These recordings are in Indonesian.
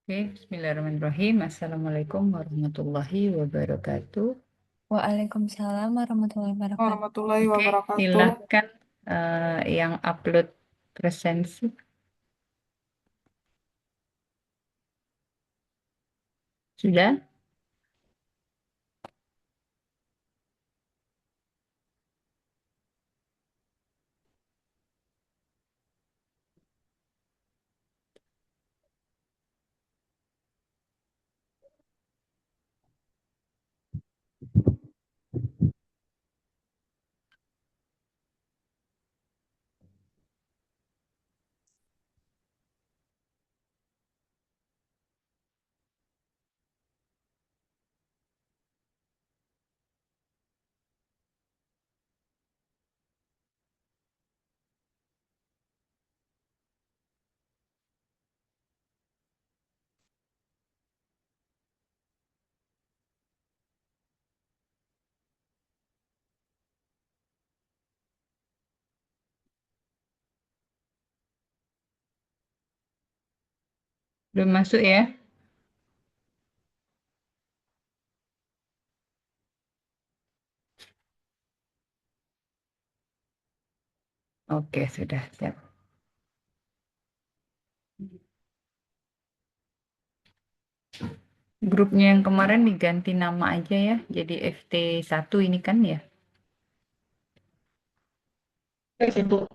Oke, Bismillahirrahmanirrahim. Assalamualaikum warahmatullahi wabarakatuh. Waalaikumsalam warahmatullahi wabarakatuh. Warahmatullahi Oke, wabarakatuh. silakan yang upload presensi. Sudah? Belum masuk ya? Oke, sudah siap. Grupnya yang kemarin diganti nama aja ya. Jadi FT1 ini kan ya. Ibu.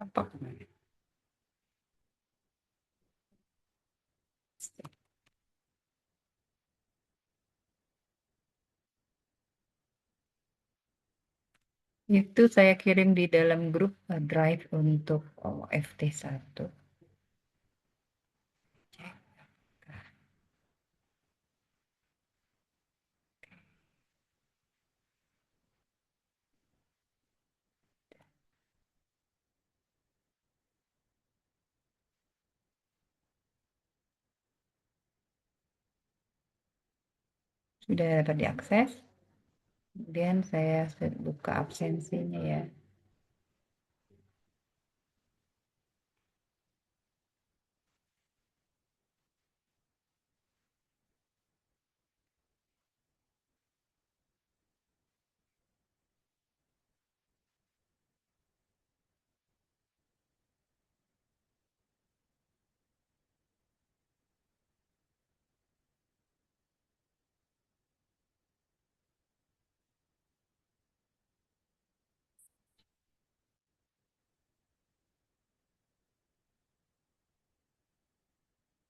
Apa kemarin? Itu saya kirim di dalam grup Drive untuk FT1. Sudah dapat diakses. Kemudian saya buka absensinya ya.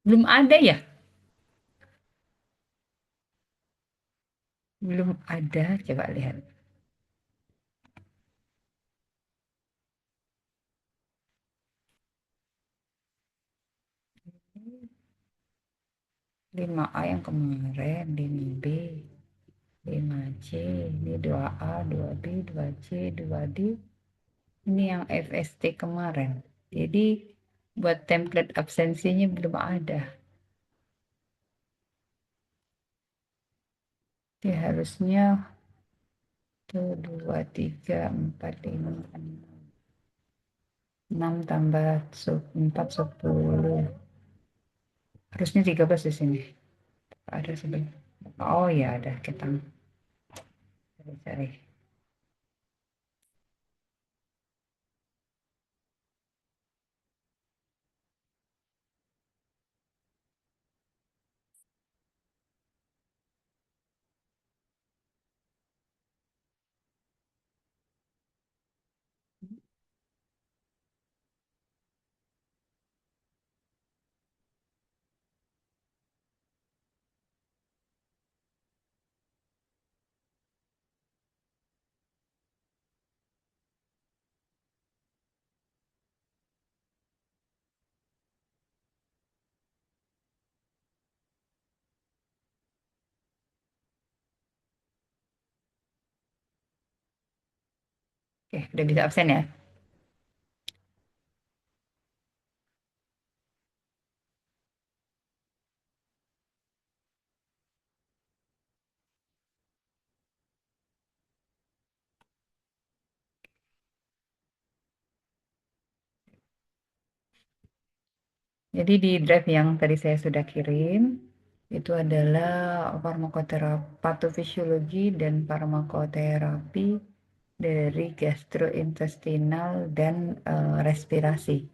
Belum ada ya? Belum ada. Coba lihat. 5A yang kemarin, 5B, 5C, ini 2A, 2B, 2C, 2D. Ini yang FST kemarin. Jadi buat template absensinya belum ada. Jadi harusnya tuh 2, 3, 4, 5, 6 tambah 4, 10. Harusnya 13 di sini. Ada sebenarnya. Oh ya ada, kita cari-cari. Oke, udah bisa absen ya. Jadi di drive yang tadi saya sudah kirim, itu adalah farmakoterapi, patofisiologi dan farmakoterapi dari gastrointestinal dan respirasi.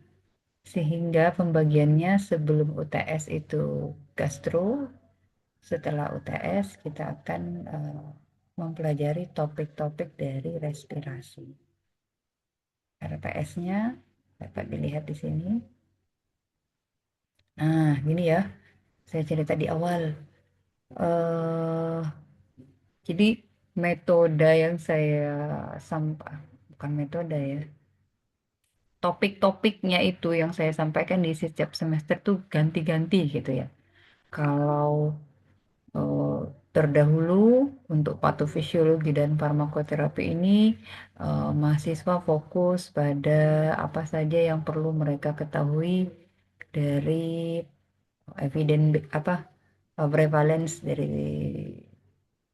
Sehingga pembagiannya sebelum UTS itu gastro, setelah UTS kita akan mempelajari topik-topik dari respirasi. RPS-nya dapat dilihat di sini. Nah, gini ya, saya cerita di awal. eh jadi metode yang saya sampaikan, bukan metode ya, topik-topiknya itu yang saya sampaikan di setiap semester tuh ganti-ganti gitu ya. Kalau eh, terdahulu untuk patofisiologi dan farmakoterapi ini mahasiswa fokus pada apa saja yang perlu mereka ketahui dari evidence apa prevalence dari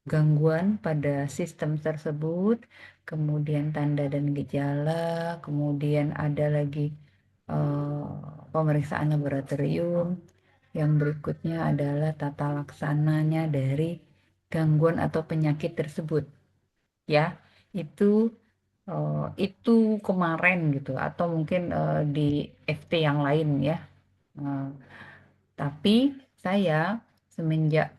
gangguan pada sistem tersebut, kemudian tanda dan gejala, kemudian ada lagi eh, pemeriksaan laboratorium. Yang berikutnya adalah tata laksananya dari gangguan atau penyakit tersebut. Ya, itu itu kemarin gitu, atau mungkin di FT yang lain ya. Eh, tapi saya semenjak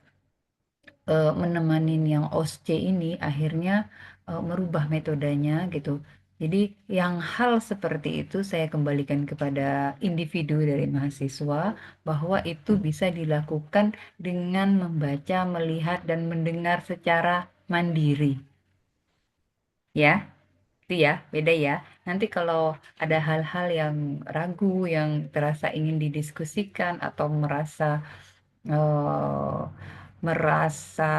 menemanin yang OSCE ini akhirnya merubah metodenya gitu. Jadi yang hal seperti itu saya kembalikan kepada individu dari mahasiswa bahwa itu bisa dilakukan dengan membaca, melihat, dan mendengar secara mandiri. Ya, itu ya, beda ya. Nanti kalau ada hal-hal yang ragu, yang terasa ingin didiskusikan atau eh, merasa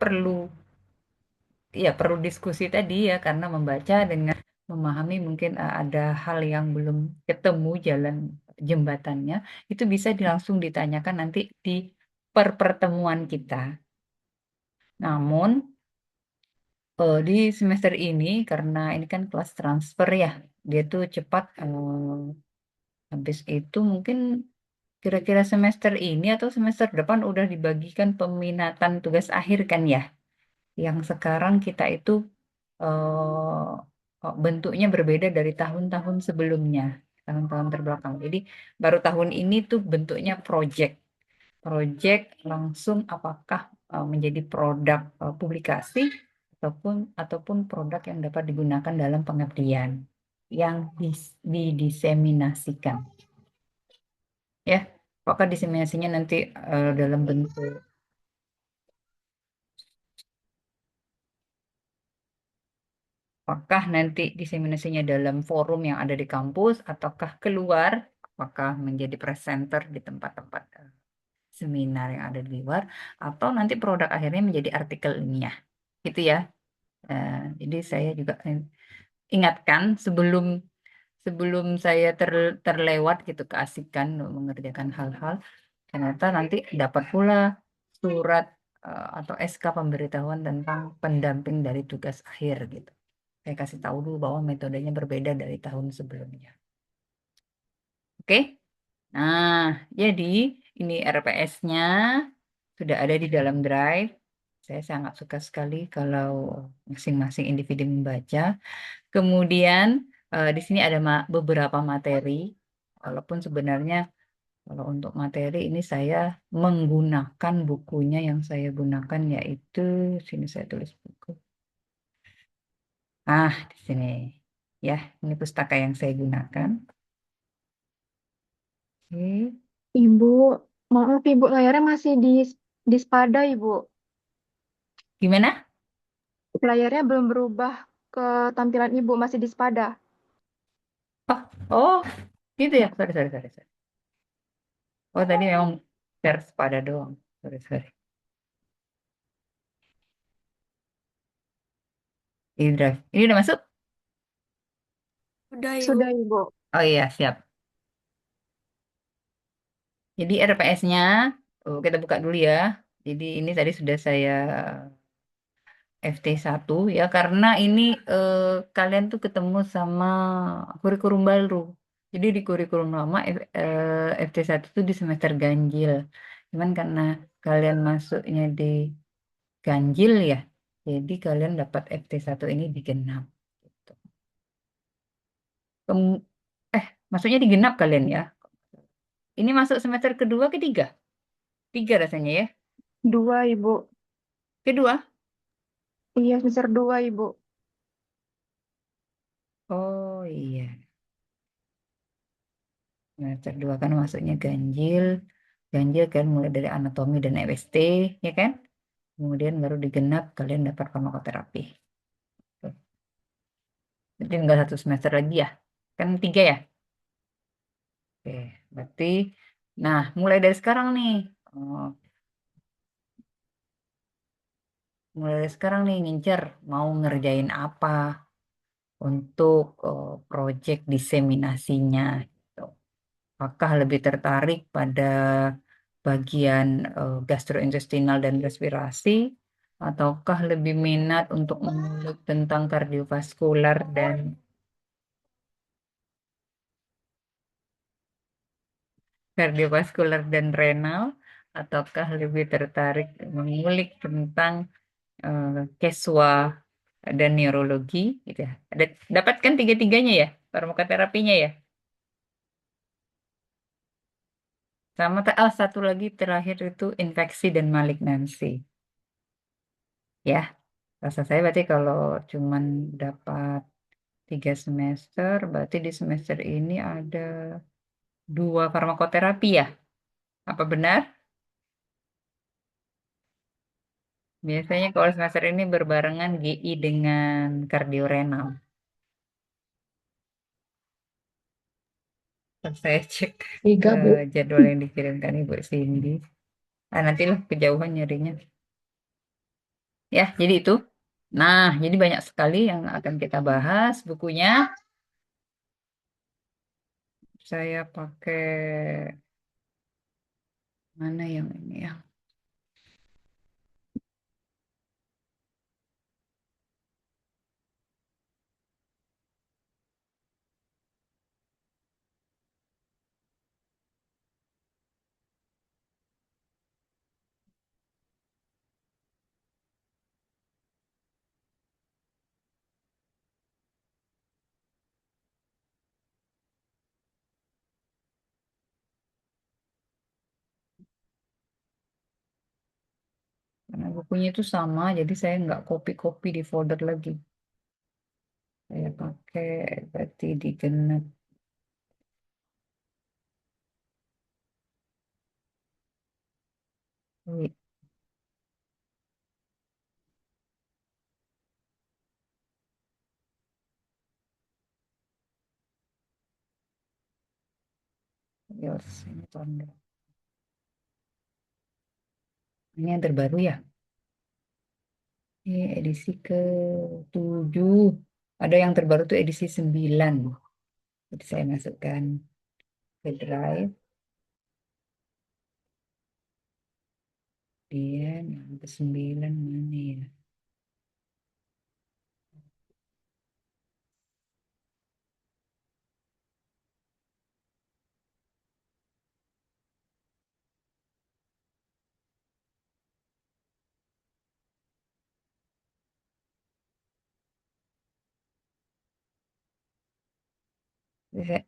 perlu perlu diskusi tadi ya, karena membaca dengan memahami mungkin ada hal yang belum ketemu jalan jembatannya, itu bisa langsung ditanyakan nanti di pertemuan kita. Namun di semester ini karena ini kan kelas transfer ya, dia tuh cepat, habis itu mungkin kira-kira semester ini atau semester depan udah dibagikan peminatan tugas akhir kan ya. Yang sekarang kita itu bentuknya berbeda dari tahun-tahun sebelumnya, tahun-tahun terbelakang. Jadi baru tahun ini tuh bentuknya project. Project langsung apakah menjadi produk publikasi ataupun produk yang dapat digunakan dalam pengabdian yang didiseminasikan. Ya, apakah diseminasinya nanti dalam bentuk, apakah nanti diseminasinya dalam forum yang ada di kampus, ataukah keluar, apakah menjadi presenter di tempat-tempat seminar yang ada di luar, atau nanti produk akhirnya menjadi artikel ilmiah, gitu ya. Jadi saya juga ingatkan sebelum sebelum saya terlewat gitu keasikan mengerjakan hal-hal, ternyata nanti dapat pula surat atau SK pemberitahuan tentang pendamping dari tugas akhir gitu. Saya kasih tahu dulu bahwa metodenya berbeda dari tahun sebelumnya. Oke? Nah, jadi ini RPS-nya sudah ada di dalam Drive. Saya sangat suka sekali kalau masing-masing individu membaca. Kemudian di sini ada beberapa materi, walaupun sebenarnya kalau untuk materi ini saya menggunakan bukunya yang saya gunakan, yaitu sini saya tulis buku. Di sini ya, ini pustaka yang saya gunakan. Oke. Ibu, maaf Ibu, layarnya masih di sepada Ibu. Gimana? Layarnya belum berubah ke tampilan Ibu, masih di sepada. Oh, oh, gitu ya. Sorry, sorry, sorry, sorry. Oh, tadi memang share pada doang. Sorry, sorry. E-Drive. Ini udah masuk? Udah, Ibu. Sudah, Ibu. Oh iya, siap. Jadi RPS-nya, kita buka dulu ya. Jadi ini tadi sudah saya FT1 ya, karena ini kalian tuh ketemu sama kurikulum baru. Jadi di kurikulum lama FT1 tuh di semester ganjil. Cuman karena kalian masuknya di ganjil ya, jadi kalian dapat FT1 ini di genap. Gitu. Kem- Maksudnya di genap kalian ya. Ini masuk semester kedua, ketiga? Tiga rasanya ya. Dua, Ibu. Kedua? Iya, semester dua, Ibu. Oh iya. Semester dua kan masuknya ganjil. Ganjil kan mulai dari anatomi dan EWST, ya kan? Kemudian baru digenap kalian dapat farmakoterapi. Tuh. Jadi tinggal satu semester lagi ya. Kan tiga ya? Oke, berarti nah mulai dari sekarang nih. Oh, mulai dari sekarang nih ngincer mau ngerjain apa untuk proyek diseminasinya. Gitu. Apakah lebih tertarik pada bagian gastrointestinal dan respirasi, ataukah lebih minat untuk mengulik tentang kardiovaskular dan renal, ataukah lebih tertarik mengulik tentang keswa dan neurologi, gitu ya. Dapatkan tiga-tiganya ya, farmakoterapinya ya. Sama satu lagi terakhir itu infeksi dan malignansi. Ya, rasa saya berarti kalau cuman dapat 3 semester, berarti di semester ini ada 2 farmakoterapi ya? Apa benar? Biasanya kalau semester ini berbarengan GI dengan kardiorenal. Ntar saya cek Tiga, Bu. jadwal yang dikirimkan Ibu Cindy. Nantilah kejauhan nyarinya. Ya, jadi itu. Nah, jadi banyak sekali yang akan kita bahas bukunya. Saya pakai mana yang ini ya? Karena bukunya itu sama, jadi saya nggak copy-copy di folder lagi. Saya pakai berarti di genep. Wih, Yos, ini tanda. Ini yang terbaru ya. Ini edisi ke-7. Ada yang terbaru tuh edisi 9. Jadi saya masukkan ke drive. Dia yang ke-9 mana ya?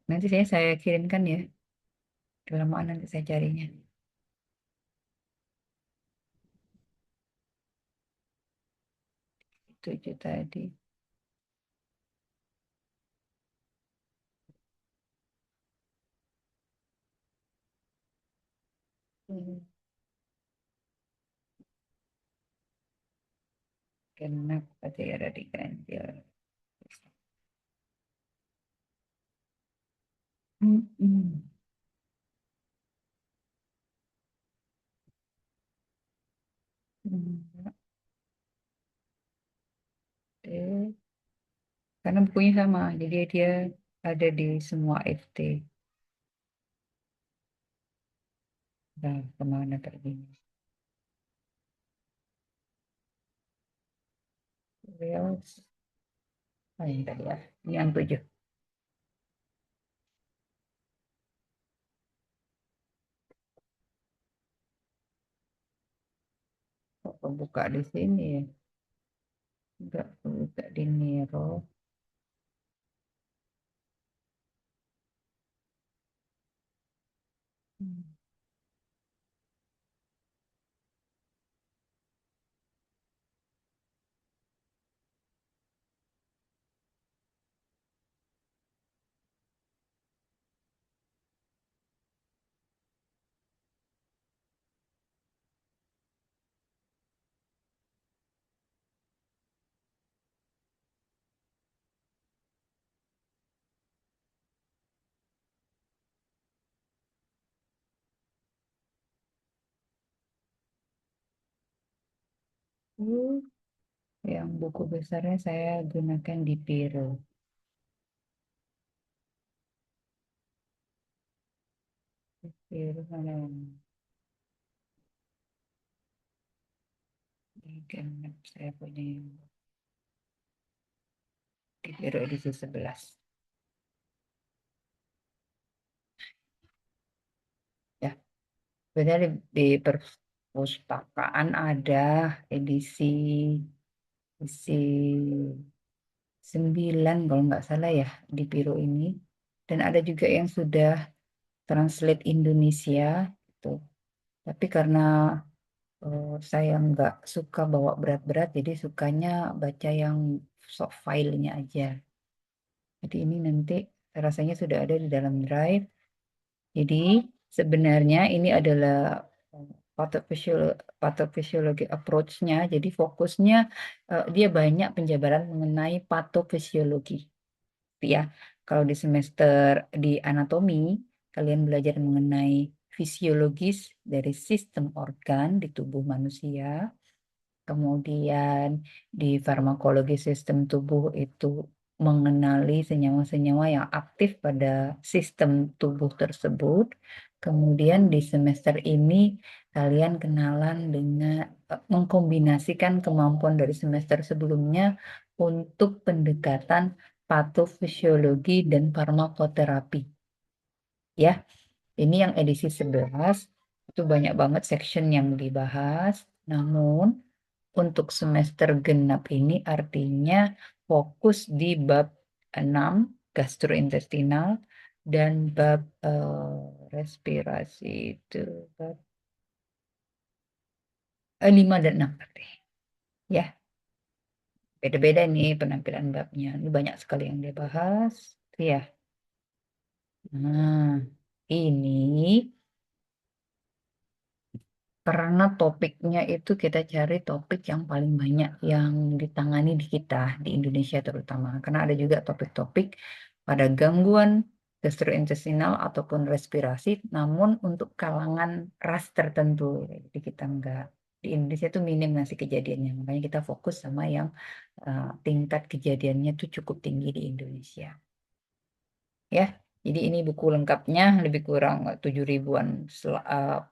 Nanti saya kirimkan ya. Kelamaan nanti saya carinya. Itu tadi. Hmm. Kenapa tidak ada di ganjil? Hmm. Hmm. Oke. karena bukunya sama, jadi dia ada di semua FT. Nah, kemana perginya? Reels, ini tadi ya, ini yang 7. Kok buka di sini ya? Enggak buka di Nero. Hmm. Uh, yang buku besarnya saya gunakan di Piro. Piro mana yang di Genep saya punya yang di Piro edisi 11. Ya, sebenarnya di perpustakaan ada edisi edisi 9 kalau nggak salah ya di Piro ini. Dan ada juga yang sudah translate Indonesia gitu. Tapi karena saya nggak suka bawa berat-berat, jadi sukanya baca yang soft filenya aja. Jadi ini nanti rasanya sudah ada di dalam drive. Jadi sebenarnya ini adalah eh, patofisiologi approach-nya. Jadi fokusnya dia banyak penjabaran mengenai patofisiologi. Ya, kalau di semester di anatomi kalian belajar mengenai fisiologis dari sistem organ di tubuh manusia. Kemudian di farmakologi sistem tubuh itu mengenali senyawa-senyawa yang aktif pada sistem tubuh tersebut. Kemudian di semester ini kalian kenalan dengan mengkombinasikan kemampuan dari semester sebelumnya untuk pendekatan patofisiologi dan farmakoterapi. Ya, ini yang edisi 11 itu banyak banget section yang dibahas. Namun untuk semester genap ini artinya fokus di bab 6 gastrointestinal dan bab respirasi itu bab 5 dan 6 berarti. Ya, beda-beda nih penampilan babnya. Ini banyak sekali yang dia bahas. Ya. Nah, ini karena topiknya itu kita cari topik yang paling banyak yang ditangani di kita, di Indonesia terutama. Karena ada juga topik-topik pada gangguan gastrointestinal ataupun respirasi, namun untuk kalangan ras tertentu. Jadi kita enggak, di Indonesia itu minim ngasih kejadiannya. Makanya kita fokus sama yang tingkat kejadiannya tuh cukup tinggi di Indonesia. Ya, jadi ini buku lengkapnya lebih kurang 7 ribuan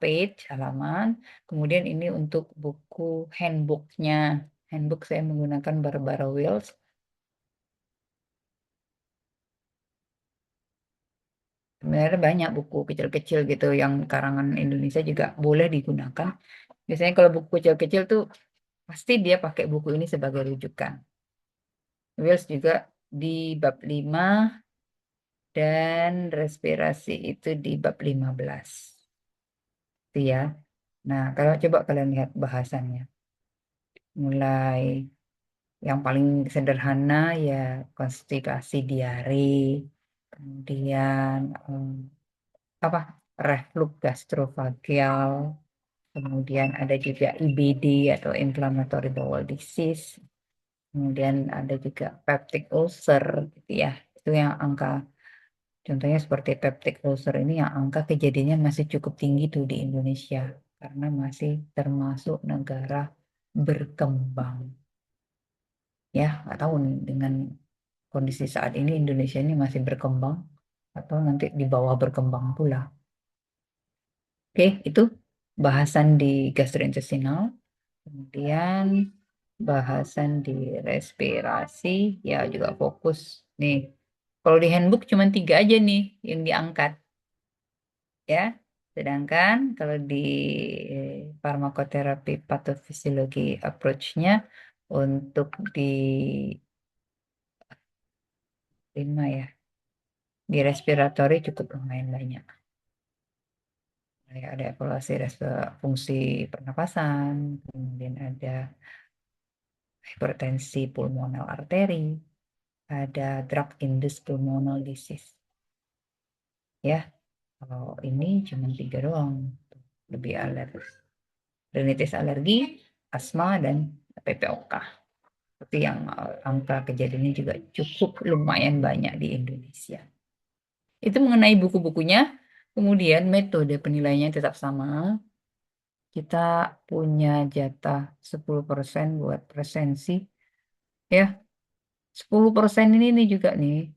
page halaman. Kemudian ini untuk buku handbooknya. Handbook saya menggunakan Barbara Wills. Sebenarnya banyak buku kecil-kecil gitu yang karangan Indonesia juga boleh digunakan. Biasanya kalau buku kecil-kecil tuh pasti dia pakai buku ini sebagai rujukan. Wills juga di bab 5 dan respirasi itu di bab 15. Itu ya. Nah, kalau coba kalian lihat bahasannya. Mulai yang paling sederhana ya konstipasi diare, kemudian apa reflux gastrofageal, kemudian ada juga IBD atau inflammatory bowel disease, kemudian ada juga peptic ulcer gitu ya. Itu yang angka contohnya seperti peptic ulcer ini yang angka kejadiannya masih cukup tinggi tuh di Indonesia karena masih termasuk negara berkembang. Ya, nggak tahu nih dengan kondisi saat ini Indonesia ini masih berkembang atau nanti di bawah berkembang pula. Oke, itu bahasan di gastrointestinal. Kemudian bahasan di respirasi ya juga fokus nih. Kalau di handbook cuma 3 aja nih yang diangkat ya. Sedangkan kalau di farmakoterapi patofisiologi approach-nya untuk di 5 ya. Di respiratory cukup lumayan banyak. Ada evaluasi fungsi pernapasan, kemudian ada hipertensi pulmonal arteri, ada drug-induced pulmonal disease. Ya, kalau ini cuma 3 doang, lebih alergis. Rinitis alergi, asma, dan PPOK. Tapi yang angka kejadiannya juga cukup lumayan banyak di Indonesia. Itu mengenai buku-bukunya. Kemudian metode penilaiannya tetap sama. Kita punya jatah 10% buat presensi. Ya, 10% ini nih juga nih,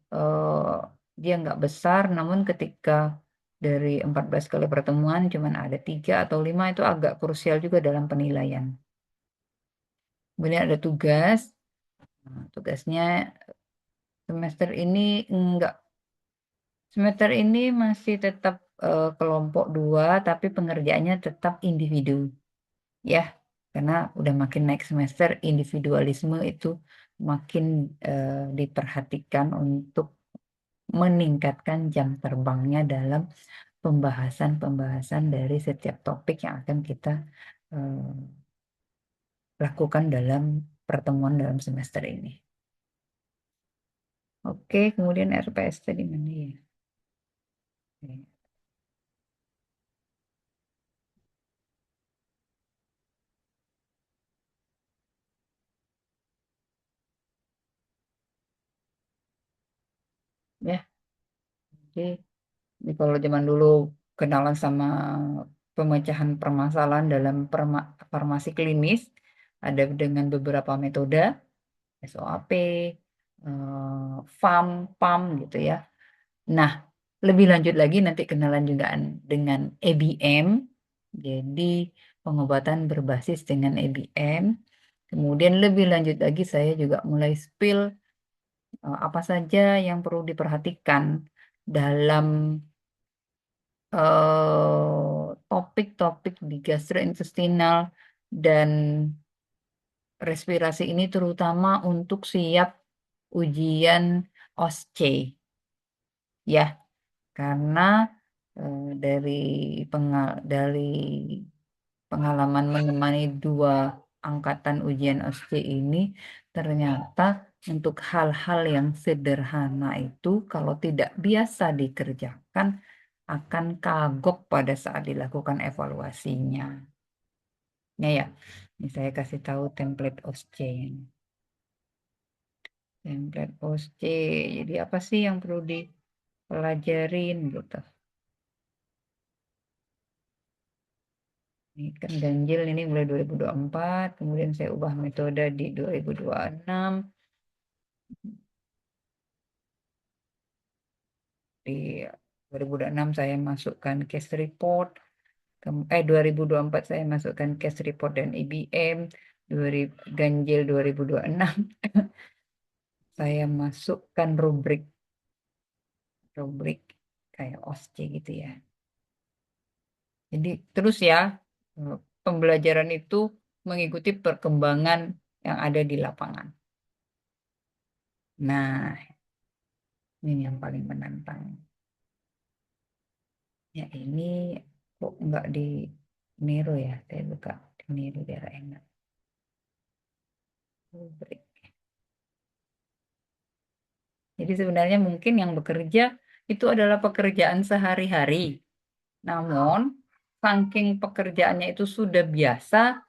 dia nggak besar, namun ketika dari 14 kali pertemuan cuman ada 3 atau 5 itu agak krusial juga dalam penilaian. Kemudian ada tugas. Nah, tugasnya semester ini enggak. Semester ini masih tetap kelompok 2, tapi pengerjaannya tetap individu. Ya, karena udah makin naik semester, individualisme itu makin diperhatikan untuk meningkatkan jam terbangnya dalam pembahasan-pembahasan dari setiap topik yang akan kita lakukan dalam pertemuan dalam semester ini. Oke, kemudian RPST di mana ya? Oke. Ya, oke. Ini kalau zaman dulu kenalan sama pemecahan permasalahan dalam farmasi klinis, ada dengan beberapa metode, SOAP, FAM, PAM gitu ya. Nah, lebih lanjut lagi nanti kenalan juga dengan EBM, jadi pengobatan berbasis dengan EBM. Kemudian lebih lanjut lagi saya juga mulai spill apa saja yang perlu diperhatikan dalam topik-topik di gastrointestinal dan respirasi ini terutama untuk siap ujian OSCE ya, karena dari dari pengalaman menemani 2 angkatan ujian OSCE ini ternyata untuk hal-hal yang sederhana itu kalau tidak biasa dikerjakan akan kagok pada saat dilakukan evaluasinya. Ya, ini saya kasih tahu template OSCE ini. Template OSCE. Jadi apa sih yang perlu dipelajarin gitu. Ini kan ganjil ini mulai 2024, kemudian saya ubah metode di 2026. Di 2026 saya masukkan case report. 2024 saya masukkan case report dan IBM. Ganjil 2026 saya masukkan rubrik kayak OSCE gitu ya. Jadi terus ya, pembelajaran itu mengikuti perkembangan yang ada di lapangan. Nah, ini yang paling menantang. Ya ini kok nggak di niru ya? Saya buka di niru biar enak. Rubrik. Jadi sebenarnya mungkin yang bekerja itu adalah pekerjaan sehari-hari. Namun, saking pekerjaannya itu sudah biasa,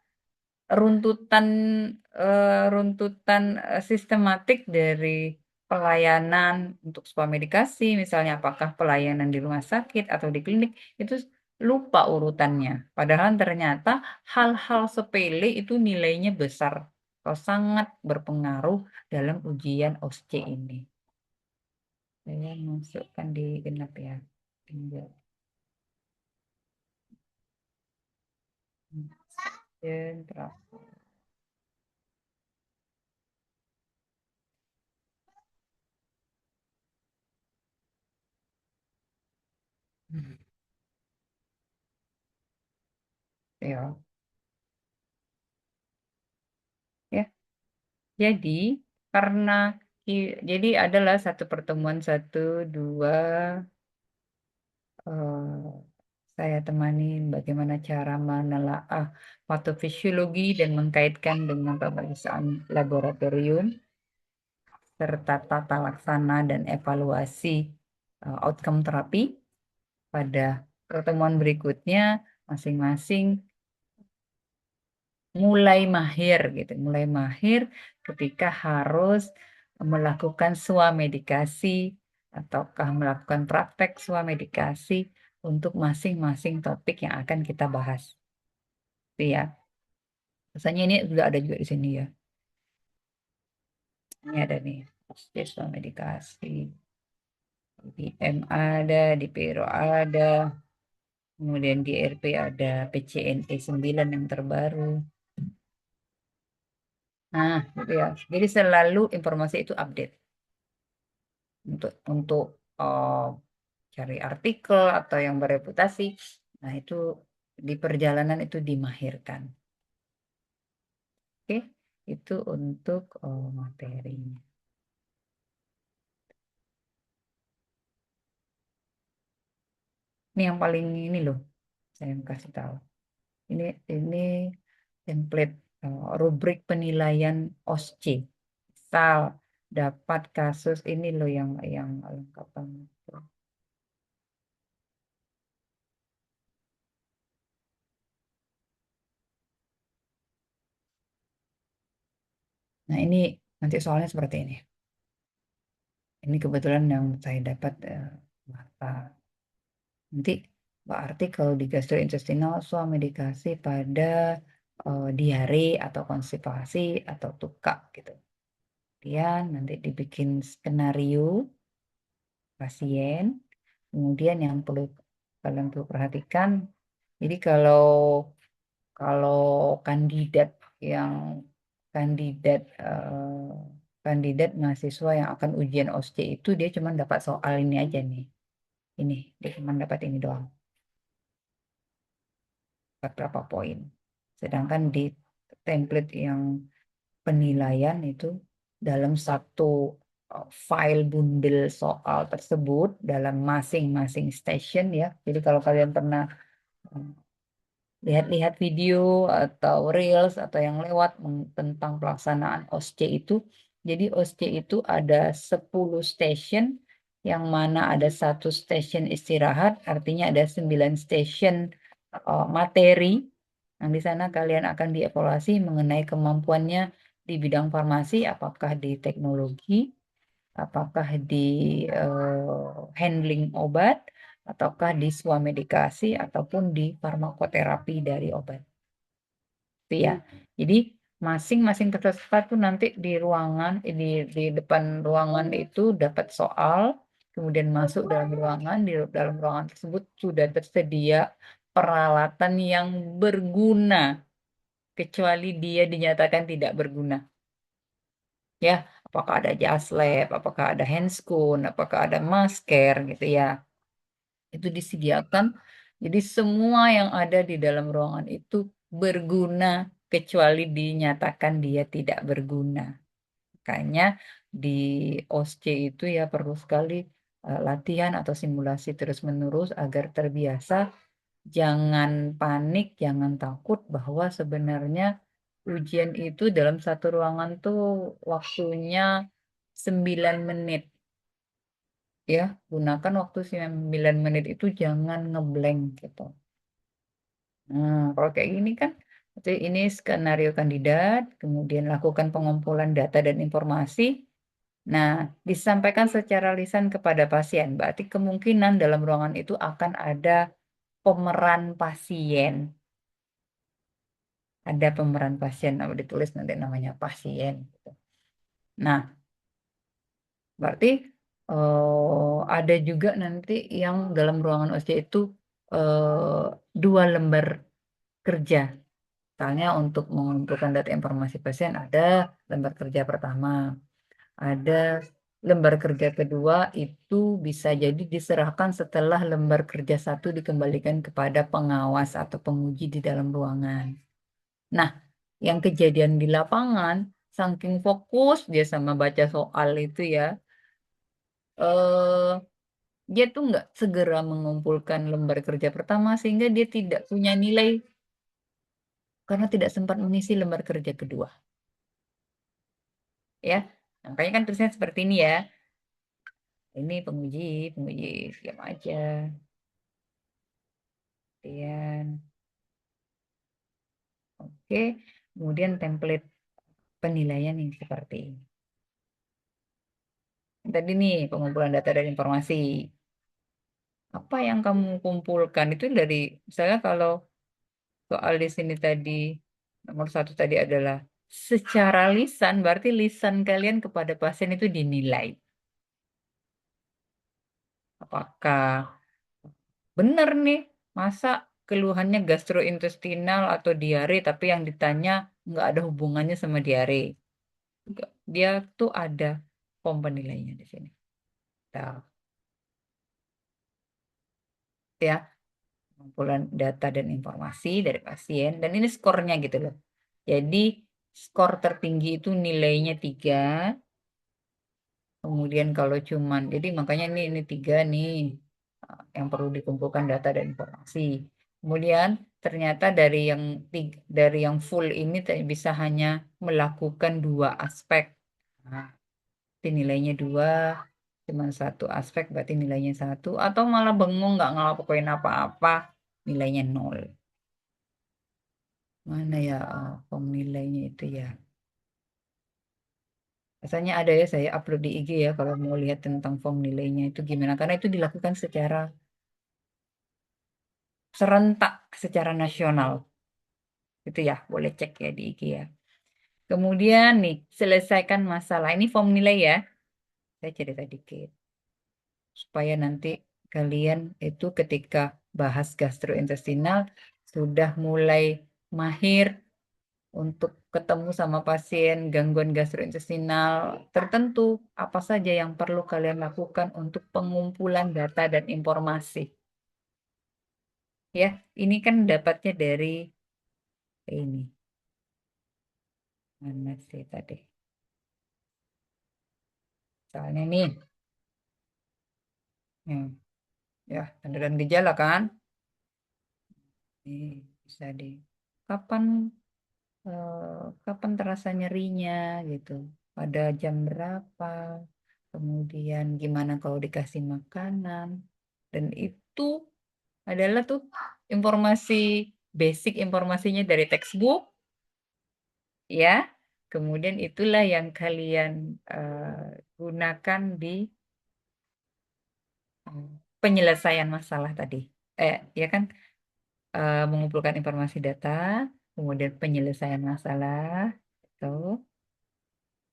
runtutan sistematik dari pelayanan untuk sebuah medikasi, misalnya apakah pelayanan di rumah sakit atau di klinik, itu lupa urutannya. Padahal ternyata hal-hal sepele itu nilainya besar atau sangat berpengaruh dalam ujian OSCE ini. Saya masukkan di genap ya. Tinggal. Dan berapa? Ya. Ya. Jadi karena jadi adalah satu pertemuan satu dua saya temani bagaimana cara menelaah patofisiologi dan mengkaitkan dengan pemeriksaan laboratorium serta tata laksana dan evaluasi outcome terapi. Pada pertemuan berikutnya masing-masing mulai mahir gitu, mulai mahir ketika harus melakukan swamedikasi ataukah melakukan praktek swamedikasi untuk masing-masing topik yang akan kita bahas. Itu ya. Rasanya ini sudah ada juga di sini ya. Ini ada nih, swamedikasi. Di M ada, di Pero ada, kemudian di RP ada PCNE 9 yang terbaru. Nah, gitu ya. Jadi selalu informasi itu update untuk cari artikel atau yang bereputasi. Nah, itu di perjalanan itu dimahirkan. Oke, itu untuk materinya. Ini yang paling ini loh, saya kasih tahu. Ini template rubrik penilaian OSCE. Misal dapat kasus ini loh yang lengkap banget. Nah, ini nanti soalnya seperti ini. Ini kebetulan yang saya dapat mata. Nanti berarti kalau di gastrointestinal swamedikasi pada diare atau konstipasi atau tuka gitu. Kemudian nanti dibikin skenario pasien. Kemudian yang perlu kalian perlu perhatikan, jadi kalau kandidat yang kandidat eh, kandidat mahasiswa yang akan ujian OSCE itu dia cuma dapat soal ini aja nih. Ini dia cuma dapat ini doang, dapat berapa poin. Sedangkan di template yang penilaian itu dalam satu file bundel soal tersebut dalam masing-masing station ya. Jadi kalau kalian pernah eh, lihat-lihat video atau reels atau yang lewat tentang pelaksanaan OSCE itu. Jadi OSCE itu ada 10 station yang mana ada satu station istirahat, artinya ada 9 station materi yang di sana kalian akan dievaluasi mengenai kemampuannya di bidang farmasi, apakah di teknologi, apakah di handling obat, ataukah di swamedikasi ataupun di farmakoterapi dari obat. Itu ya. Jadi masing-masing peserta tuh nanti di ruangan di depan ruangan itu dapat soal, kemudian masuk dalam ruangan, di dalam ruangan tersebut sudah tersedia peralatan yang berguna kecuali dia dinyatakan tidak berguna. Ya, apakah ada jas lab, apakah ada handscoon, apakah ada masker gitu ya. Itu disediakan. Jadi semua yang ada di dalam ruangan itu berguna kecuali dinyatakan dia tidak berguna. Makanya di OSCE itu ya perlu sekali latihan atau simulasi terus-menerus agar terbiasa. Jangan panik, jangan takut bahwa sebenarnya ujian itu dalam satu ruangan tuh waktunya 9 menit. Ya, gunakan waktu 9 menit itu jangan ngeblank gitu. Nah, kalau kayak gini kan, berarti ini skenario kandidat, kemudian lakukan pengumpulan data dan informasi. Nah, disampaikan secara lisan kepada pasien. Berarti kemungkinan dalam ruangan itu akan ada pemeran pasien. Ada pemeran pasien, ditulis nanti namanya pasien. Gitu. Nah, berarti Ada juga nanti yang dalam ruangan OSJ itu eh, 2 lembar kerja. Misalnya untuk mengumpulkan data informasi pasien ada lembar kerja pertama, ada lembar kerja kedua itu bisa jadi diserahkan setelah lembar kerja satu dikembalikan kepada pengawas atau penguji di dalam ruangan. Nah, yang kejadian di lapangan, saking fokus dia sama baca soal itu ya, eh, dia tuh nggak segera mengumpulkan lembar kerja pertama sehingga dia tidak punya nilai karena tidak sempat mengisi lembar kerja kedua. Ya, makanya kan tulisannya seperti ini ya. Ini penguji, penguji diam aja. Kemudian, oke. Kemudian template penilaian yang seperti ini. Tadi nih pengumpulan data dan informasi. Apa yang kamu kumpulkan itu dari, misalnya kalau soal di sini tadi, nomor 1 tadi adalah secara lisan, berarti lisan kalian kepada pasien itu dinilai. Apakah benar nih, masa keluhannya gastrointestinal atau diare, tapi yang ditanya nggak ada hubungannya sama diare. Nggak. Dia tuh ada form penilainya di sini. Nah, ya, kumpulan data dan informasi dari pasien, dan ini skornya gitu loh. Jadi, skor tertinggi itu nilainya 3. Kemudian kalau cuman, jadi makanya ini 3 nih yang perlu dikumpulkan data dan informasi. Kemudian ternyata dari yang full ini bisa hanya melakukan 2 aspek. Nah, berarti nilainya 2, cuman 1 aspek berarti nilainya 1, atau malah bengong nggak ngelakuin apa-apa, nilainya 0. Mana ya form nilainya itu ya? Biasanya ada ya, saya upload di IG ya kalau mau lihat tentang form nilainya itu gimana. Karena itu dilakukan secara serentak, secara nasional. Itu ya, boleh cek ya di IG ya. Kemudian nih, selesaikan masalah. Ini form nilai ya. Saya cerita dikit. Supaya nanti kalian itu ketika bahas gastrointestinal sudah mulai mahir untuk ketemu sama pasien gangguan gastrointestinal tertentu, apa saja yang perlu kalian lakukan untuk pengumpulan data dan informasi. Ya, ini kan dapatnya dari ini. Mana sih tadi? Soalnya nih, ya, tanda dan gejala kan? Nih, bisa di kapan kapan terasa nyerinya gitu. Pada jam berapa? Kemudian gimana kalau dikasih makanan? Dan itu adalah tuh informasi basic informasinya dari textbook ya. Kemudian itulah yang kalian gunakan di penyelesaian masalah tadi. Ya kan, mengumpulkan informasi data, kemudian penyelesaian masalah, itu,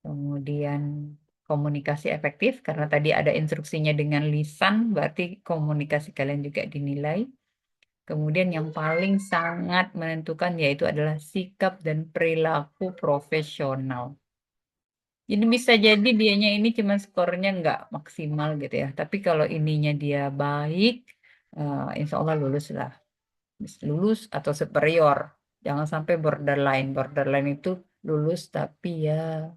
kemudian komunikasi efektif karena tadi ada instruksinya dengan lisan, berarti komunikasi kalian juga dinilai. Kemudian yang paling sangat menentukan yaitu adalah sikap dan perilaku profesional. Jadi bisa jadi dianya ini cuma skornya nggak maksimal gitu ya. Tapi kalau ininya dia baik, insya Allah lulus lah. Lulus atau superior. Jangan sampai borderline. Borderline itu lulus tapi ya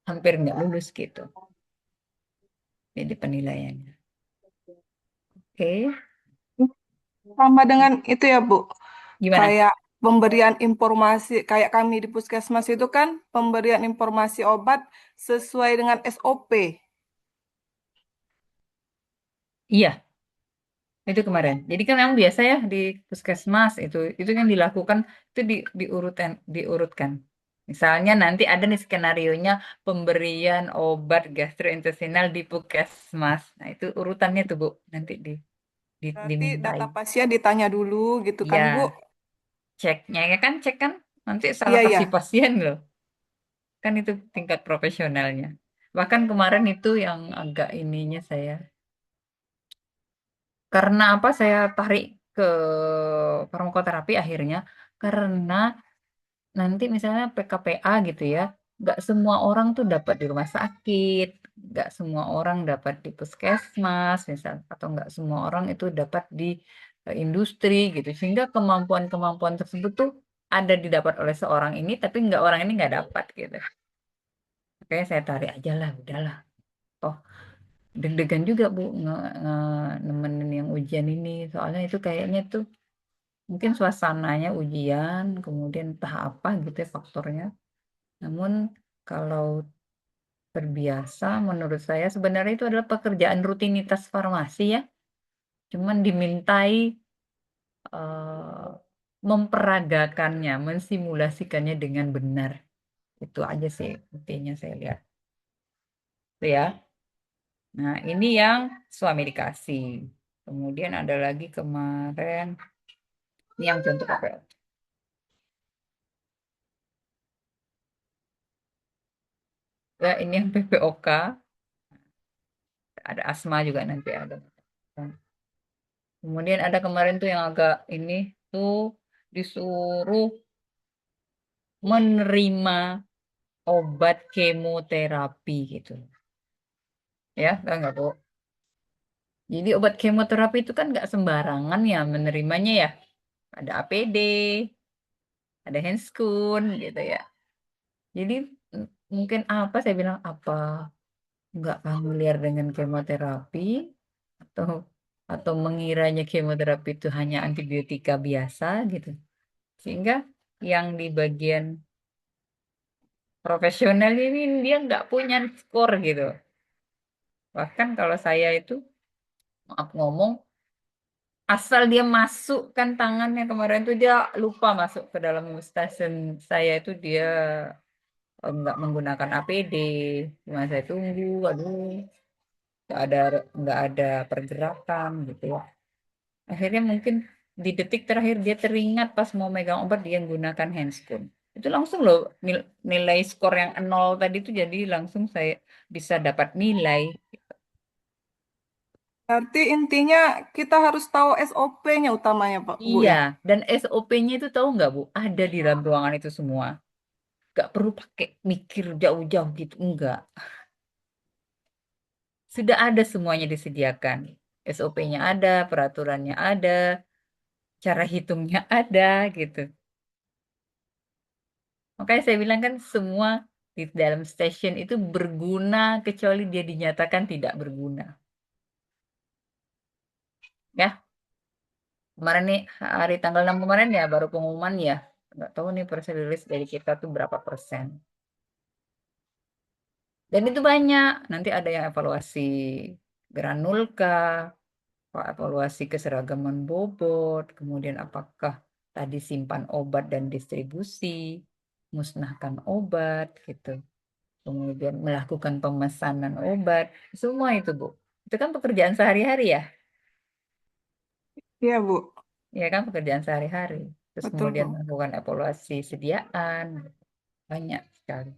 hampir nggak lulus gitu. Jadi penilaiannya. Oke, Sama dengan itu ya, Bu. gimana? Kayak pemberian informasi, kayak kami di Puskesmas itu kan pemberian informasi obat sesuai dengan SOP. Iya, itu kemarin. Jadi kan yang biasa ya di puskesmas itu yang dilakukan itu diurutkan. Misalnya nanti ada nih skenarionya pemberian obat gastrointestinal di puskesmas. Nah, itu urutannya tuh Bu, nanti Berarti dimintai. data pasien ditanya dulu gitu kan, Bu? Iya, ceknya ya kan cek kan nanti salah Iya, kasih iya. pasien loh. Kan itu tingkat profesionalnya. Bahkan kemarin itu yang agak ininya saya. Karena apa saya tarik ke farmakoterapi akhirnya? Karena nanti misalnya PKPA gitu ya, nggak semua orang tuh dapat di rumah sakit, nggak semua orang dapat di puskesmas misal, atau nggak semua orang itu dapat di industri gitu, sehingga kemampuan-kemampuan tersebut tuh ada didapat oleh seorang ini, tapi nggak orang ini nggak dapat gitu. Makanya saya tarik aja lah, udahlah. Toh deg-degan juga Bu nemenin yang ujian ini, soalnya itu kayaknya tuh mungkin suasananya ujian, kemudian entah apa gitu ya faktornya. Namun kalau terbiasa menurut saya sebenarnya itu adalah pekerjaan rutinitas farmasi ya. Cuman dimintai eh, memperagakannya, mensimulasikannya dengan benar. Itu aja sih intinya saya lihat. Itu ya. Nah, ini yang suami dikasih. Kemudian ada lagi kemarin ini yang contoh apa ya? Ya, ini yang PPOK, ada asma juga nanti ada. Kemudian ada kemarin tuh yang agak ini tuh disuruh menerima obat kemoterapi gitu. Ya, nggak Bu? Jadi obat kemoterapi itu kan nggak sembarangan ya menerimanya ya. Ada APD, ada handskun gitu ya. Jadi mungkin apa saya bilang apa nggak familiar dengan kemoterapi atau mengiranya kemoterapi itu hanya antibiotika biasa gitu. Sehingga yang di bagian profesional ini dia nggak punya skor gitu. Bahkan kalau saya itu, maaf ngomong, asal dia masukkan tangannya kemarin tuh dia lupa masuk ke dalam stasiun saya itu dia nggak menggunakan APD. Cuma saya tunggu, aduh, nggak ada pergerakan gitu ya. Akhirnya mungkin di detik terakhir dia teringat pas mau megang obat dia menggunakan handscoon. Itu langsung loh nilai skor yang nol tadi itu jadi langsung saya bisa dapat nilai. Berarti intinya kita harus tahu SOP-nya utamanya, Pak, Bu Iya, ya. dan SOP-nya itu tahu nggak Bu? Ada di dalam ruangan itu semua. Nggak perlu pakai mikir jauh-jauh gitu, enggak. Sudah ada semuanya disediakan. SOP-nya ada, peraturannya ada, cara hitungnya ada gitu. Makanya saya bilang kan semua di dalam stasiun itu berguna kecuali dia dinyatakan tidak berguna. Ya, kemarin nih hari tanggal 6 kemarin ya baru pengumuman ya. Nggak tahu nih press release dari kita tuh berapa persen. Dan itu banyak. Nanti ada yang evaluasi granulka, evaluasi keseragaman bobot, kemudian apakah tadi simpan obat dan distribusi, musnahkan obat gitu. Kemudian melakukan pemesanan obat, semua itu Bu. Itu kan pekerjaan sehari-hari ya, Iya, Bu. ya kan pekerjaan sehari-hari. Terus Betul, kemudian Bu. melakukan evaluasi sediaan, banyak sekali.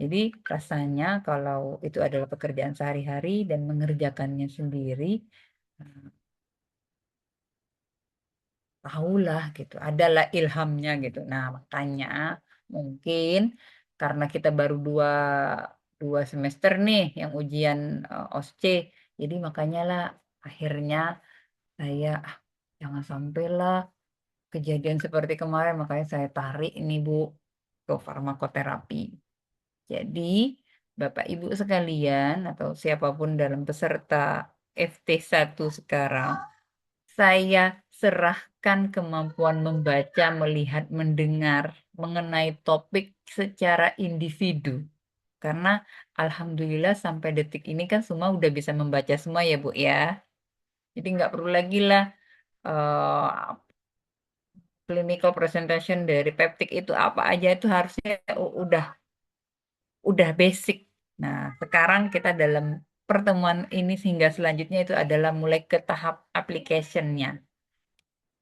Jadi rasanya kalau itu adalah pekerjaan sehari-hari dan mengerjakannya sendiri, eh, tahulah gitu, adalah ilhamnya gitu. Nah makanya mungkin karena kita baru dua semester nih yang ujian OSCE, jadi makanya lah akhirnya saya jangan sampailah kejadian seperti kemarin, makanya saya tarik ini Bu ke farmakoterapi. Jadi, Bapak Ibu sekalian atau siapapun dalam peserta FT1 sekarang, saya serahkan kemampuan membaca, melihat, mendengar mengenai topik secara individu. Karena Alhamdulillah sampai detik ini kan semua udah bisa membaca semua ya Bu ya. Jadi nggak perlu lagi lah eh, clinical presentation dari peptik itu apa aja itu harusnya udah basic. Nah, sekarang kita dalam pertemuan ini sehingga selanjutnya itu adalah mulai ke tahap application-nya.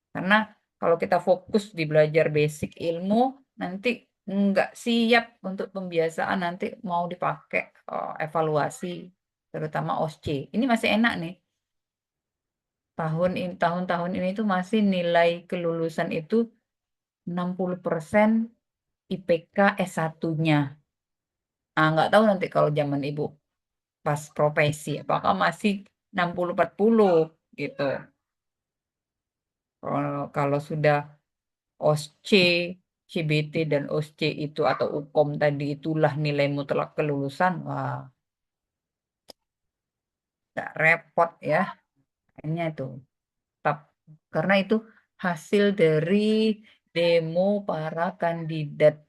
Karena kalau kita fokus di belajar basic ilmu, nanti nggak siap untuk pembiasaan nanti mau dipakai evaluasi, terutama OSCE. Ini masih enak nih. Tahun-tahun ini tuh masih nilai kelulusan itu 60% IPK S1-nya. Nggak tahu nanti kalau zaman Ibu pas profesi, apakah masih 60-40 gitu. Kalau sudah OSCE, CBT dan OSCE itu atau UKOM tadi itulah nilai mutlak kelulusan, wah, nggak repot ya. Kayaknya itu. Tetap. Karena itu hasil dari demo para kandidat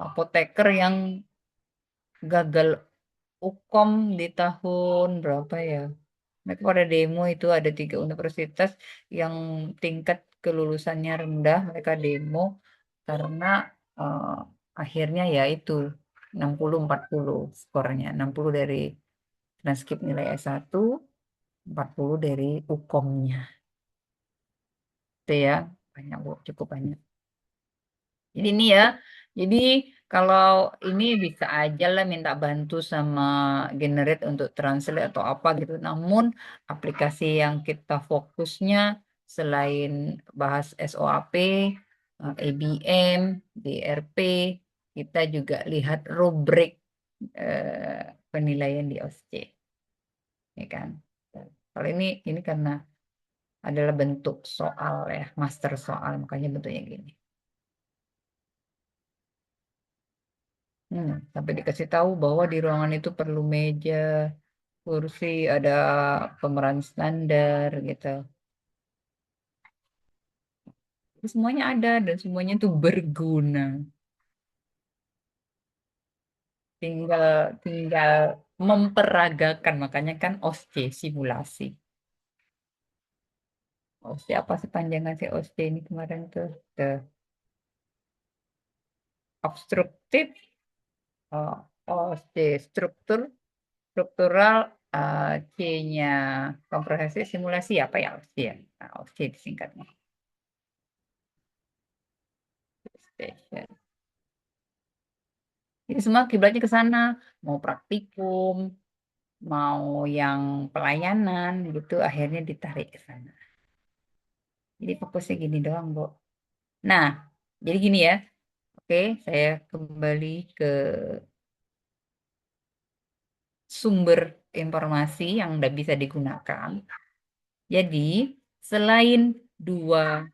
apoteker yang gagal UKOM di tahun berapa ya? Mereka pada demo itu ada 3 universitas yang tingkat kelulusannya rendah. Mereka demo karena eh, akhirnya ya itu 60-40 skornya. 60 dari transkrip nilai S1, 40 dari UKOM-nya. Itu ya, banyak Bu, cukup banyak. Jadi ini ya, jadi kalau ini bisa aja lah minta bantu sama Generate untuk translate atau apa gitu. Namun aplikasi yang kita fokusnya selain bahas SOAP, ABM, DRP, kita juga lihat rubrik penilaian di OSCE, ya kan? Kalau ini karena adalah bentuk soal ya, master soal, makanya bentuknya gini. Sampai dikasih tahu bahwa di ruangan itu perlu meja, kursi, ada pemeran standar gitu. Itu semuanya ada dan semuanya itu berguna. Tinggal tinggal memperagakan, makanya kan OSCE simulasi. OSCE apa sih panjangan si OSCE ini kemarin tuh? The obstructive, OSCE struktural, C-nya komprehensif simulasi apa ya OSCE ya? Nah, OSCE disingkatnya. Station. Jadi semua kiblatnya ke sana, mau praktikum, mau yang pelayanan gitu, akhirnya ditarik ke sana. Jadi fokusnya gini doang, Bu. Nah, jadi gini ya. Oke, saya kembali ke sumber informasi yang udah bisa digunakan. Jadi, selain 2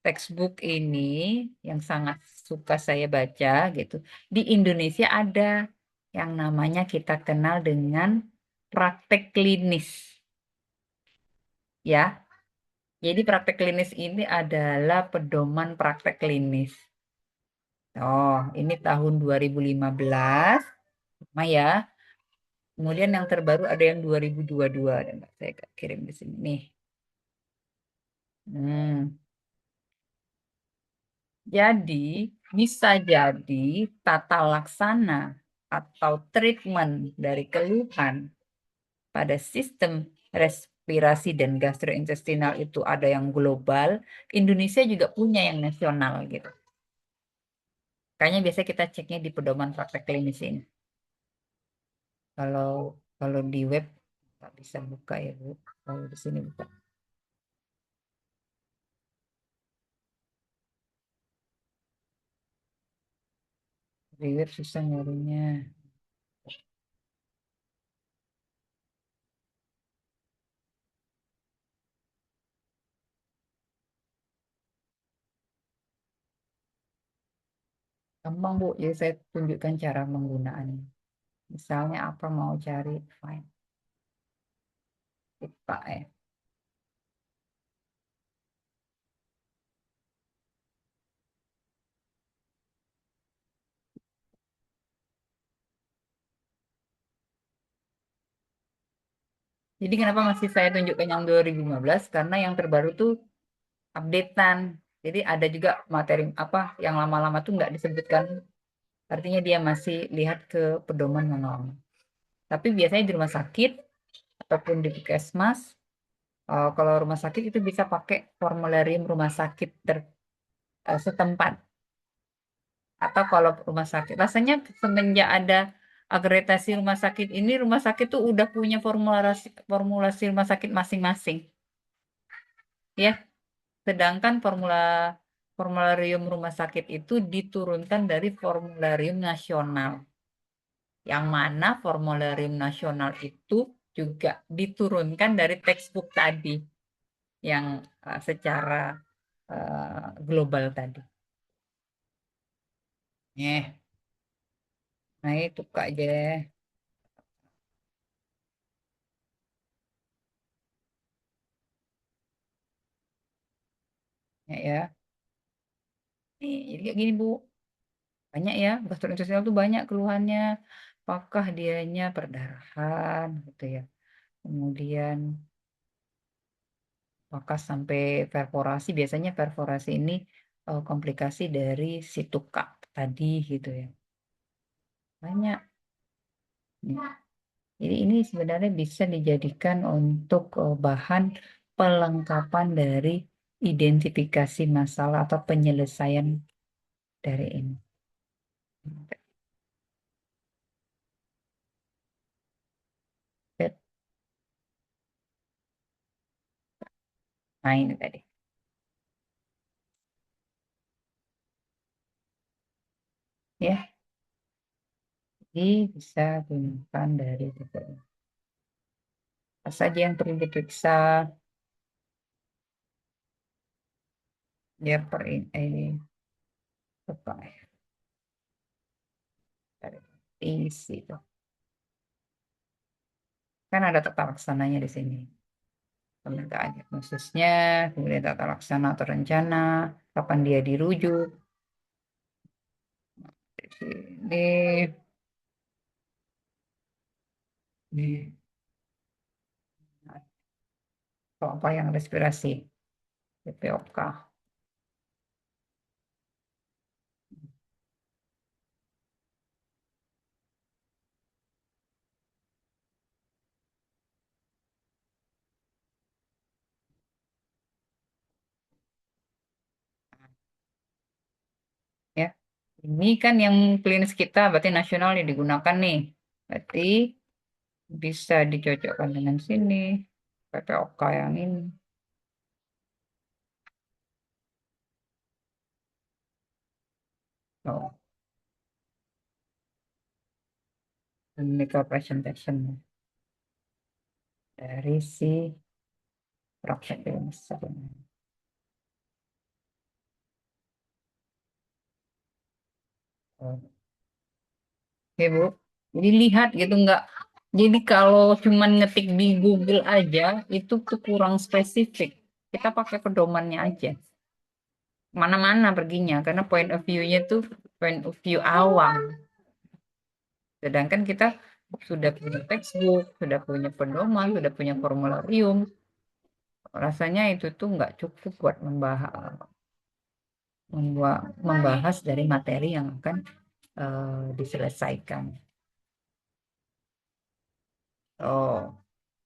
textbook ini yang sangat suka saya baca gitu, di Indonesia ada yang namanya kita kenal dengan praktek klinis. Ya, jadi praktek klinis ini adalah pedoman praktek klinis. Oh, ini tahun 2015, sama ya. Kemudian yang terbaru ada yang 2022, dan saya kirim di sini nih. Hmm. Jadi, bisa jadi tata laksana atau treatment dari keluhan pada sistem respirasi dan gastrointestinal itu ada yang global, Indonesia juga punya yang nasional gitu. Kayaknya biasa kita ceknya di pedoman praktek klinis ini. Kalau kalau di web nggak bisa buka ya Bu. Kalau di sini buka. Di web susah nyarinya. Gampang Bu, jadi saya tunjukkan cara penggunaannya. Misalnya apa mau cari find IPA ya. Jadi kenapa masih saya tunjukkan yang 2015? Karena yang terbaru tuh updatean. Jadi ada juga materi apa yang lama-lama tuh nggak disebutkan. Artinya dia masih lihat ke pedoman yang lama. Tapi biasanya di rumah sakit ataupun di puskesmas, kalau rumah sakit itu bisa pakai formularium rumah sakit setempat. Atau kalau rumah sakit, rasanya semenjak ada akreditasi rumah sakit ini, rumah sakit tuh udah punya formulasi formulasi rumah sakit masing-masing, ya. Sedangkan formularium rumah sakit itu diturunkan dari formularium nasional, yang mana formularium nasional itu juga diturunkan dari textbook tadi, yang secara global tadi. Nah itu Kak Je. Ya. Jadi kayak gini Bu, banyak ya, gastrointestinal tuh banyak keluhannya. Apakah dianya perdarahan gitu ya. Kemudian apakah sampai perforasi, biasanya perforasi ini komplikasi dari si tukak tadi gitu ya. Banyak. Nah, jadi ini sebenarnya bisa dijadikan untuk bahan pelengkapan dari identifikasi masalah atau penyelesaian dari ini. Nah ini tadi. Ya, jadi bisa gunakan dari buku ini. Apa saja yang perlu diperiksa, ya ini apa ya, dari isi itu. Kan ada tata laksananya di sini. Permintaan khususnya, kemudian tata laksana atau rencana, kapan dia dirujuk. Di sini, nih, apa yang respirasi, BPOK. Ya, ini kan yang klinis kita, berarti nasional yang digunakan nih. Berarti bisa dicocokkan dengan sini, PPOK yang ini. Oh, clinical presentation dari si praktek klinis sebenarnya. Oh, oke Bu, jadi lihat gitu nggak. Jadi kalau cuman ngetik di Google aja itu tuh kurang spesifik. Kita pakai pedomannya aja. Mana-mana perginya karena point of view-nya tuh point of view awam. Sedangkan kita sudah punya textbook, sudah punya pedoman, sudah punya formularium. Rasanya itu tuh nggak cukup buat membahas dari materi yang akan diselesaikan. Oh,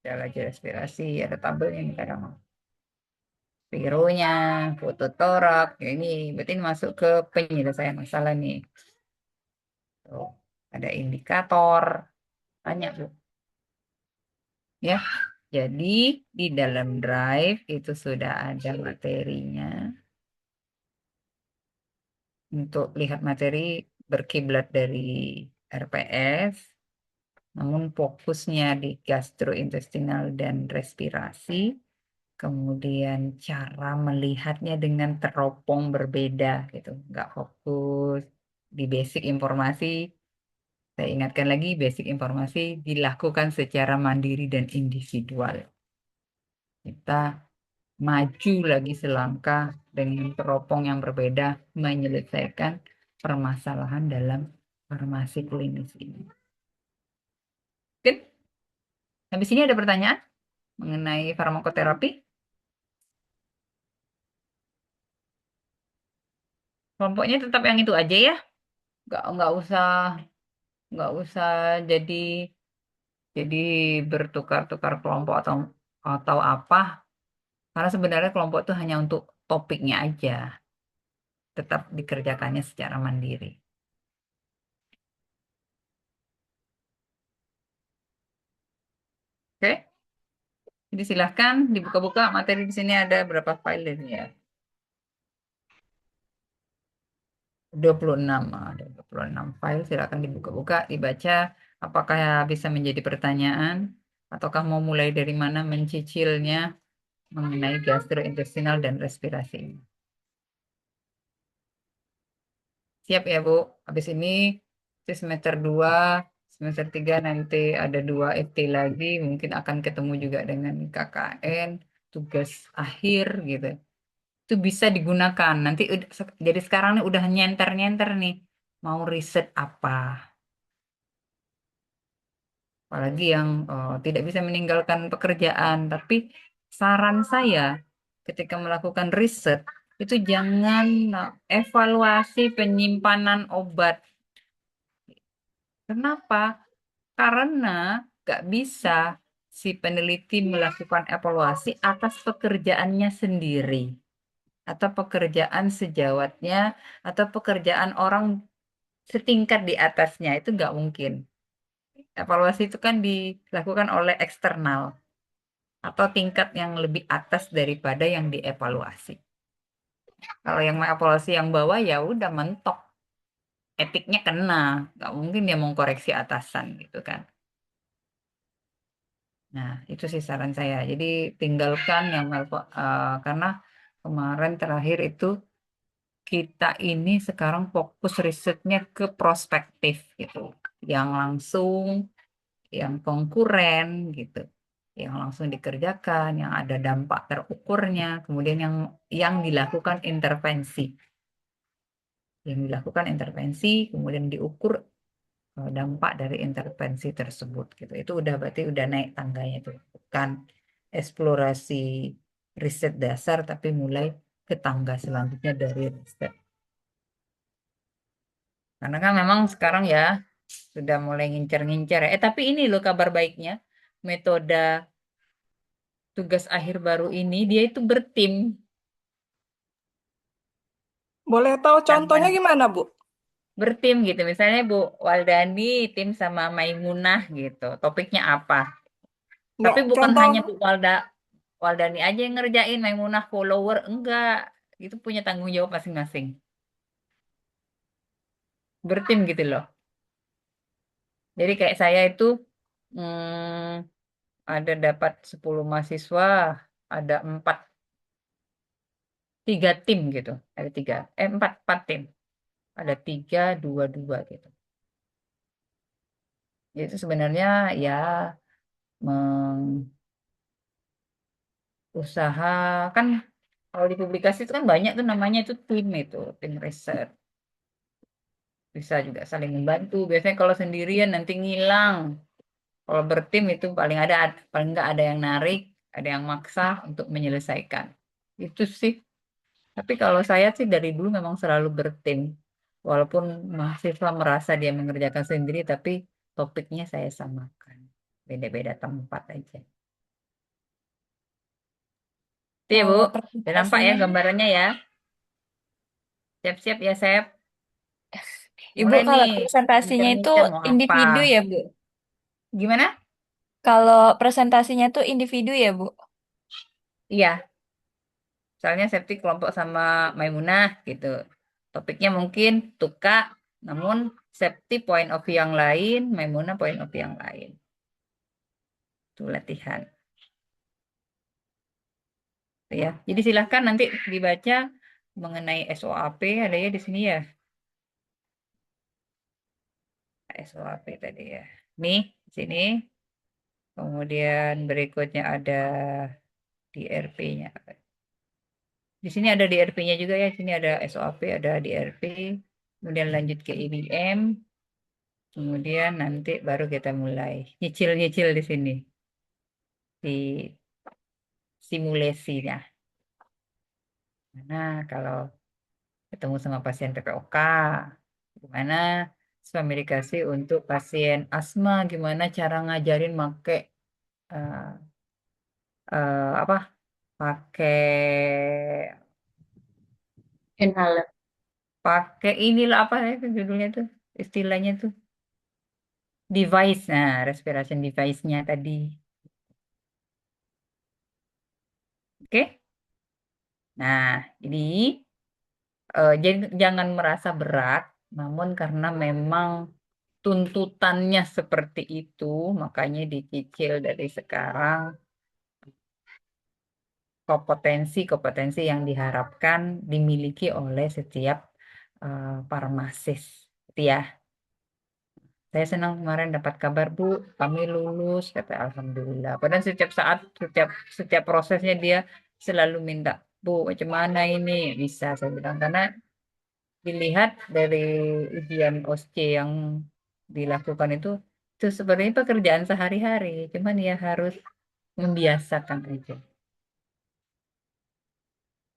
ada lagi respirasi, ada tabelnya nih kadang. Spironya, foto torak, ya ini berarti ini masuk ke penyelesaian masalah nih. Tuh, ada indikator, banyak Bu. Ya, jadi di dalam Drive itu sudah ada materinya. Untuk lihat materi berkiblat dari RPS, namun fokusnya di gastrointestinal dan respirasi. Kemudian cara melihatnya dengan teropong berbeda gitu, nggak fokus di basic informasi. Saya ingatkan lagi, basic informasi dilakukan secara mandiri dan individual. Kita maju lagi selangkah dengan teropong yang berbeda menyelesaikan permasalahan dalam farmasi klinis ini. Oke, habis ini ada pertanyaan mengenai farmakoterapi? Kelompoknya tetap yang itu aja ya, nggak usah jadi jadi bertukar-tukar kelompok atau apa. Karena sebenarnya kelompok itu hanya untuk topiknya aja, tetap dikerjakannya secara mandiri. Oke, jadi silahkan dibuka-buka materi di sini ada berapa file ini ya? 26, ada 26 file, silakan dibuka-buka, dibaca. Apakah bisa menjadi pertanyaan? Ataukah mau mulai dari mana mencicilnya mengenai gastrointestinal dan respirasi? Siap ya, Bu? Habis ini semester 2, semester 3 nanti ada 2 FT lagi, mungkin akan ketemu juga dengan KKN, tugas akhir gitu. Itu bisa digunakan. Nanti jadi sekarang nih udah nyenter-nyenter nih. Mau riset apa? Apalagi yang tidak bisa meninggalkan pekerjaan. Tapi saran saya ketika melakukan riset itu jangan evaluasi penyimpanan obat. Kenapa? Karena nggak bisa si peneliti melakukan evaluasi atas pekerjaannya sendiri atau pekerjaan sejawatnya atau pekerjaan orang setingkat di atasnya itu nggak mungkin. Evaluasi itu kan dilakukan oleh eksternal atau tingkat yang lebih atas daripada yang dievaluasi. Kalau yang mengevaluasi yang bawah ya udah mentok, etiknya kena, nggak mungkin dia mau koreksi atasan gitu kan. Nah, itu sih saran saya. Jadi tinggalkan yang karena kemarin terakhir itu kita ini sekarang fokus risetnya ke prospektif gitu. Yang langsung, yang konkuren gitu. Yang langsung dikerjakan, yang ada dampak terukurnya, kemudian yang dilakukan intervensi. Yang dilakukan intervensi, kemudian diukur dampak dari intervensi tersebut gitu. Itu udah berarti udah naik tangganya itu. Bukan eksplorasi riset dasar tapi mulai ke tangga selanjutnya dari riset. Karena kan memang sekarang ya sudah mulai ngincer-ngincer ya. Tapi ini loh kabar baiknya. Metode tugas akhir baru ini dia itu bertim. Boleh tahu contohnya Jangan gimana, Bu? bertim gitu. Misalnya Bu Waldani tim sama Maimunah gitu. Topiknya apa? Nggak, Tapi bukan contoh hanya Bu Waldani aja yang ngerjain, Maimunah follower enggak. Itu punya tanggung jawab masing-masing. Bertim gitu loh. Jadi kayak saya itu ada dapat 10 mahasiswa, ada 3 tim gitu. Ada empat tim. Ada 3, 2, 2 gitu. Itu sebenarnya ya usaha kan kalau di publikasi itu kan banyak tuh namanya itu tim riset. Bisa juga saling membantu. Biasanya kalau sendirian nanti ngilang. Kalau bertim itu paling nggak ada yang narik, ada yang maksa untuk menyelesaikan. Itu sih. Tapi kalau saya sih dari dulu memang selalu bertim. Walaupun mahasiswa merasa dia mengerjakan sendiri, tapi topiknya saya samakan. Beda-beda tempat aja. Itu ya, Bu. Kalau Udah nampak ya presentasinya, gambarannya ya. Siap-siap ya, Sep. Ibu Mulai nih, kalau presentasinya itu ngincer-ngincer mau apa. individu ya, Bu? Gimana? Kalau presentasinya itu individu ya, Bu? Iya, soalnya Septi kelompok sama Maimunah gitu. Topiknya mungkin Tuka, namun Septi point of view yang lain, Maimunah point of view yang lain. Itu latihan. Ya, jadi silahkan nanti dibaca mengenai SOAP ada ya di sini ya. SOAP tadi ya. Nih, di sini. Kemudian berikutnya ada DRP-nya. Di sini ada DRP-nya juga ya. Di sini ada SOAP, ada DRP. Kemudian lanjut ke IBM. Kemudian nanti baru kita mulai nyicil-nyicil di sini. Di simulasinya. Nah, kalau ketemu sama pasien PPOK, gimana suami dikasih untuk pasien asma, gimana cara ngajarin make eh, apa? Pakai Inhaler. pakai inilah apa ya itu judulnya tuh istilahnya tuh device, nah respiration device-nya tadi Oke? Nah, jadi jangan merasa berat, namun karena memang tuntutannya seperti itu, makanya dicicil dari sekarang kompetensi-kompetensi yang diharapkan dimiliki oleh setiap farmasis. Gitu ya. Saya senang kemarin dapat kabar, Bu, kami lulus, kata Alhamdulillah. Padahal setiap saat, setiap prosesnya dia selalu minta, Bu, macam mana ini? Bisa, saya bilang. Karena dilihat dari ujian OSCE yang dilakukan itu sebenarnya pekerjaan sehari-hari. Cuman ya harus membiasakan aja.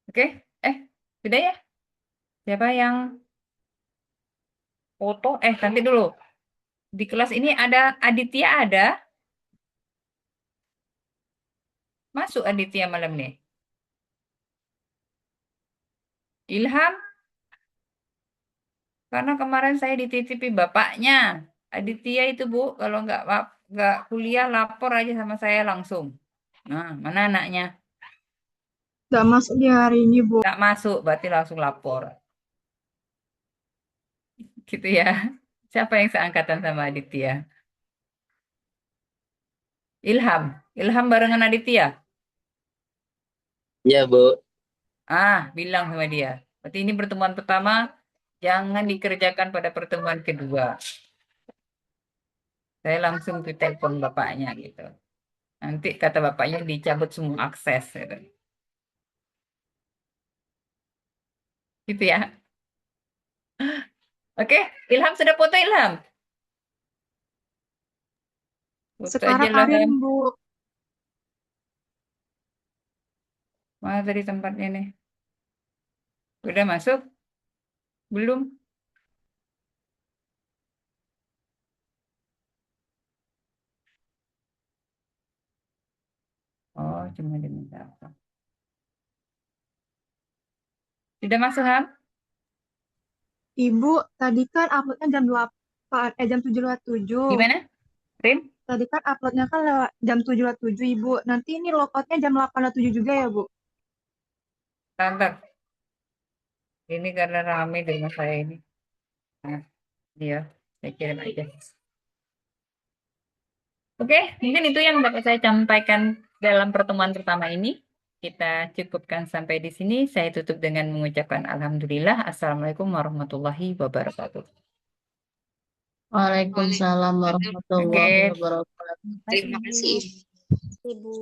Oke? Sudah ya? Siapa yang foto? Nanti dulu. Di kelas ini ada Aditya ada? Masuk Aditya malam nih. Ilham? Karena kemarin saya dititipi bapaknya. Aditya itu, Bu, kalau nggak kuliah lapor aja sama saya langsung. Nah, mana anaknya? Nggak masuk di hari ini, Bu. Nggak masuk, berarti langsung lapor. Gitu ya. Siapa yang seangkatan sama Aditya? Ilham. Ilham barengan Aditya. Iya, Bu. Bilang sama dia. Berarti ini pertemuan pertama, jangan dikerjakan pada pertemuan kedua. Saya langsung ke telepon bapaknya gitu. Nanti kata bapaknya dicabut semua akses gitu. Gitu ya. Oke, Ilham sudah foto Ilham. Foto aja Sekarang lah. amin, Bu. Mana tadi tempatnya nih? Udah masuk? Belum? Oh, cuma diminta apa? Sudah masuk, Ham? Ibu, tadi kan uploadnya jam 8, jam 7.07. Gimana? Rim? Tadi kan uploadnya kan lewat jam 7.07, Ibu. Nanti ini logoutnya jam 8.07 juga ya, Bu? Ntar. Ini karena rame di rumah saya ini. Nah, iya, saya kirim aja. Oke, mungkin itu yang dapat saya sampaikan dalam pertemuan pertama ini. Kita cukupkan sampai di sini. Saya tutup dengan mengucapkan Alhamdulillah. Assalamualaikum warahmatullahi wabarakatuh. Waalaikumsalam warahmatullahi Oke, wabarakatuh. terima kasih. Ibu.